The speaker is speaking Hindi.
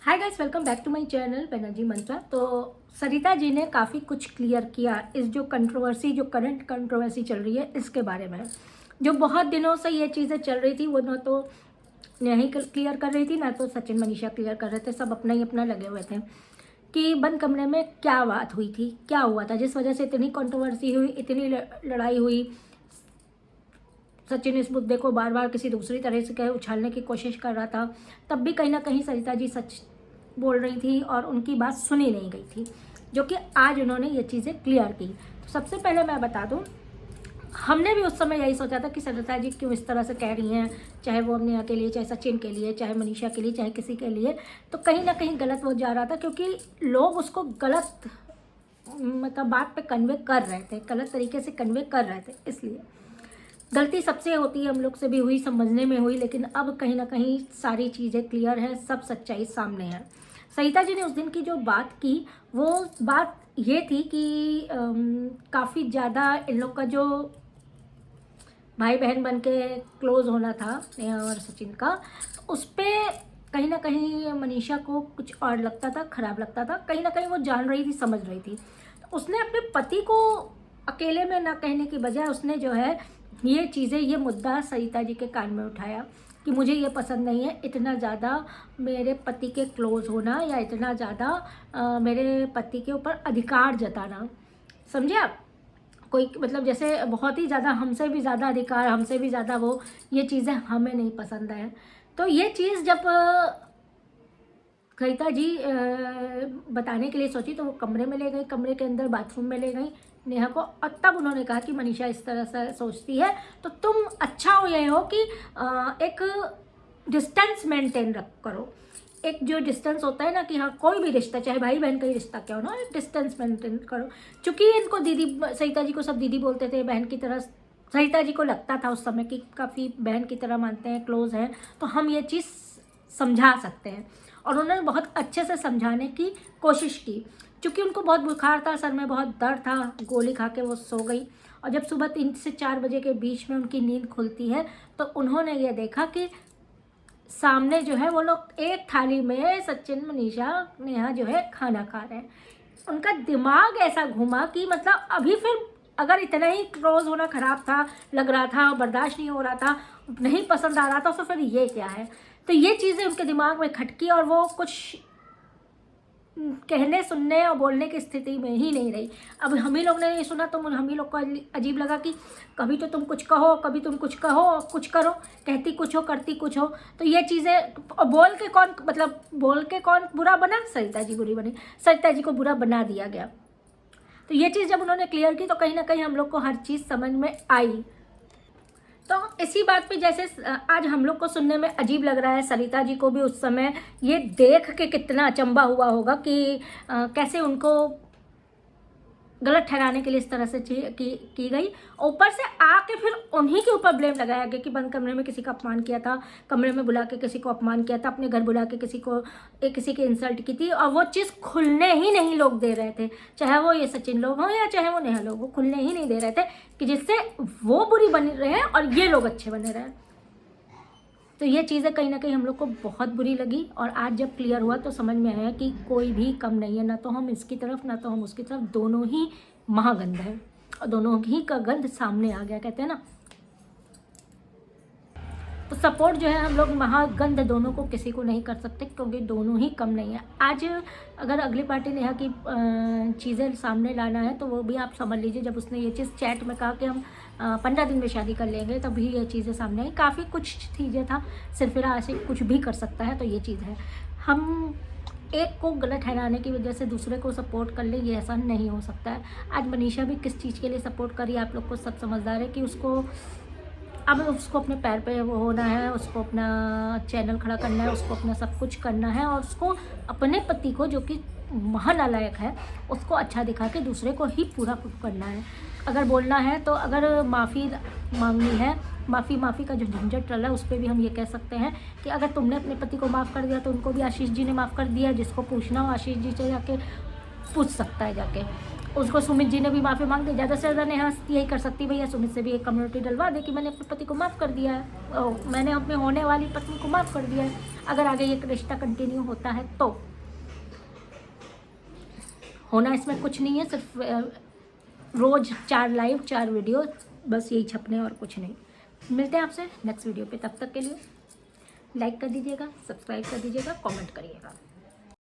Hi guys, welcome back to my channel Banerjee Mantra. तो सरिता जी ने काफ़ी कुछ क्लियर किया इस जो करंट कंट्रोवर्सी चल रही है इसके बारे में। जो बहुत दिनों से ये चीज़ें चल रही थी वो ना तो नेहा क्लियर कर रही थी, ना तो सचिन मनीषा क्लियर कर रहे थे। सब अपना ही अपना लगे हुए थे कि बंद कमरे में क्या बात हुई थी, क्या हुआ था जिस वजह से इतनी कंट्रोवर्सी हुई, इतनी लड़ाई हुई। सचिन इस मुद्दे को बार बार किसी दूसरी तरह से कहे उछालने की कोशिश कर रहा था। तब भी कहीं ना कहीं सरिता जी सच बोल रही थी और उनकी बात सुनी नहीं गई थी, जो कि आज उन्होंने ये चीज़ें क्लियर की। तो सबसे पहले मैं बता दूं, हमने भी उस समय यही सोचा था कि सरिता जी क्यों इस तरह से कह रही हैं, चाहे वो नेहा के लिए, चाहे सचिन के लिए, चाहे मनीषा के लिए, चाहे किसी के लिए। तो कहीं ना कहीं गलत हो जा रहा था, क्योंकि लोग उसको गलत मतलब बात पे कन्वे कर रहे थे, गलत तरीके से कन्वे कर रहे थे। इसलिए गलती सबसे होती है, हम लोग से भी हुई, समझने में हुई, लेकिन अब कहीं ना कहीं सारी चीज़ें क्लियर है, सब सच्चाई सामने है। सरिता जी ने उस दिन की जो बात की वो बात ये थी कि काफ़ी ज़्यादा इन लोग का जो भाई बहन बन के क्लोज होना था नेहा और सचिन का, उस पर कहीं ना कहीं मनीषा को कुछ और लगता था, खराब लगता था। कहीं ना कहीं वो जान रही थी, समझ रही थी। तो उसने अपने पति को अकेले में ना कहने की बजाय उसने जो है ये चीज़ें, ये मुद्दा सरिता जी के कान में उठाया कि मुझे ये पसंद नहीं है इतना ज़्यादा मेरे पति के क्लोज होना, या इतना ज़्यादा मेरे पति के ऊपर अधिकार जताना। समझे आप? कोई मतलब जैसे बहुत ही ज़्यादा, हमसे भी ज़्यादा अधिकार, हमसे भी ज़्यादा वो, ये चीज़ें हमें नहीं पसंद है। तो ये चीज़ जब सरिता जी बताने के लिए सोची तो वो कमरे में ले गई, कमरे के अंदर बाथरूम में ले गई नेहा को, और तब उन्होंने कहा कि मनीषा इस तरह से सोचती है तो तुम अच्छा हो ये हो कि एक डिस्टेंस मेंटेन रख करो। एक जो डिस्टेंस होता है ना कि हाँ, कोई भी रिश्ता, चाहे भाई बहन का ही रिश्ता क्यों ना, एक डिस्टेंस मेंटेन करो। चूँकि इनको दीदी, सरिता जी को सब दीदी बोलते थे, बहन की तरह। सरिता जी को लगता था उस समय कि काफ़ी बहन की तरह मानते हैं, क्लोज हैं, तो हम ये चीज़ समझा सकते हैं। और उन्होंने बहुत अच्छे से समझाने की कोशिश की। चूँकि उनको बहुत बुखार था, सर में बहुत दर्द था, गोली खा के वो सो गई। और जब सुबह 3 से 4 बजे के बीच में उनकी नींद खुलती है तो उन्होंने ये देखा कि सामने जो है वो लोग एक थाली में सचिन, मनीषा, नेहा जो है खाना खा रहे हैं। उनका दिमाग ऐसा घूमा कि मतलब अभी फिर अगर इतना ही क्लोज होना खराब था, लग रहा था, बर्दाश्त नहीं हो रहा था, नहीं पसंद आ रहा था, तो फिर ये क्या है। तो ये चीज़ें उनके दिमाग में खटकी और वो कुछ कहने, सुनने और बोलने की स्थिति में ही नहीं रही। अब हम ही लोग ने ये सुना तो हम ही लोग को अजीब लगा कि कभी तो तुम कुछ कहो, कभी तुम कुछ कहो, कुछ करो, कहती कुछ हो, करती कुछ हो। तो ये चीज़ें बोल के कौन बुरा बना? सरिता जी बुरी बनी, सरिता जी को बुरा बना दिया गया। तो ये चीज़ जब उन्होंने क्लियर की तो कहीं ना कहीं हम लोग को हर चीज़ समझ में आई। तो इसी बात पे जैसे आज हम लोग को सुनने में अजीब लग रहा है, सरिता जी को भी उस समय ये देख के कितना अचंभा हुआ होगा कि कैसे उनको गलत ठहराने के लिए इस तरह से की गई। ऊपर से आके फिर उन्हीं के ऊपर ब्लेम लगाया गया कि बंद कमरे में किसी का अपमान किया था, कमरे में बुला के किसी को अपमान किया था, अपने घर बुला के किसी की इंसल्ट की थी। और वो चीज़ खुलने ही नहीं लोग दे रहे थे, चाहे वो ये सचिन लोग हों या चाहे वो नेहा लोग, वो खुलने ही नहीं दे रहे थे कि जिससे वो बुरी बनी रहे और ये लोग अच्छे बने रहे। तो ये चीज़ें कहीं ना कहीं हम लोग को बहुत बुरी लगी। और आज जब क्लियर हुआ तो समझ में आया कि कोई भी कम नहीं है, ना तो हम इसकी तरफ ना तो हम उसकी तरफ, दोनों ही महागंध है और दोनों ही का गंध सामने आ गया, कहते हैं ना। तो सपोर्ट जो है, हम लोग महागंध दोनों को किसी को नहीं कर सकते, क्योंकि दोनों ही कम नहीं है। आज अगर अगली पार्टी नेहा की चीज़ें सामने लाना है तो वो भी आप समझ लीजिए, जब उसने ये चीज़ चैट में कहा कि हम 15 दिन में शादी कर लेंगे, तभी ये चीज़ें सामने आई। काफ़ी कुछ चीज़ें था, सिर्फ ऐसे कुछ भी कर सकता है। तो ये चीज़ है, हम एक को गलत ठहराने की वजह से दूसरे को सपोर्ट कर ले, ये ऐसा नहीं हो सकता है। आज मनीषा भी किस चीज़ के लिए सपोर्ट करी, आप लोग को सब समझदार है कि उसको अब उसको अपने पैर पे वो होना है, उसको अपना चैनल खड़ा करना है, उसको अपना सब कुछ करना है, और उसको अपने पति को, जो कि महानालायक है, उसको अच्छा दिखा के दूसरे को ही पूरा करना है। अगर बोलना है तो अगर माफ़ी मांगनी है, माफ़ी का जो झंझट चल रहा है उस पर भी हम ये कह सकते हैं कि अगर तुमने अपने पति को माफ़ कर दिया तो उनको भी आशीष जी ने माफ़ कर दिया। जिसको पूछना हो आशीष जी से जाके पूछ सकता है, जाके उसको सुमित जी ने भी माफ़ी मांग दी। ज़्यादा से ज़्यादा नेहा यही कर सकती, भैया सुमित से भी एक कम्युनिटी डलवा दे कि मैंने अपने पति को माफ़ कर दिया है, मैंने अपने होने वाली पत्नी को माफ़ कर दिया है। अगर आगे ये रिश्ता कंटिन्यू होता है तो होना इसमें कुछ नहीं है, सिर्फ रोज़ 4 लाइव 4 वीडियो, बस यही छपने और कुछ नहीं। मिलते हैं आपसे नेक्स्ट वीडियो पे, तब तक के लिए लाइक कर दीजिएगा, सब्सक्राइब कर दीजिएगा, कमेंट करिएगा।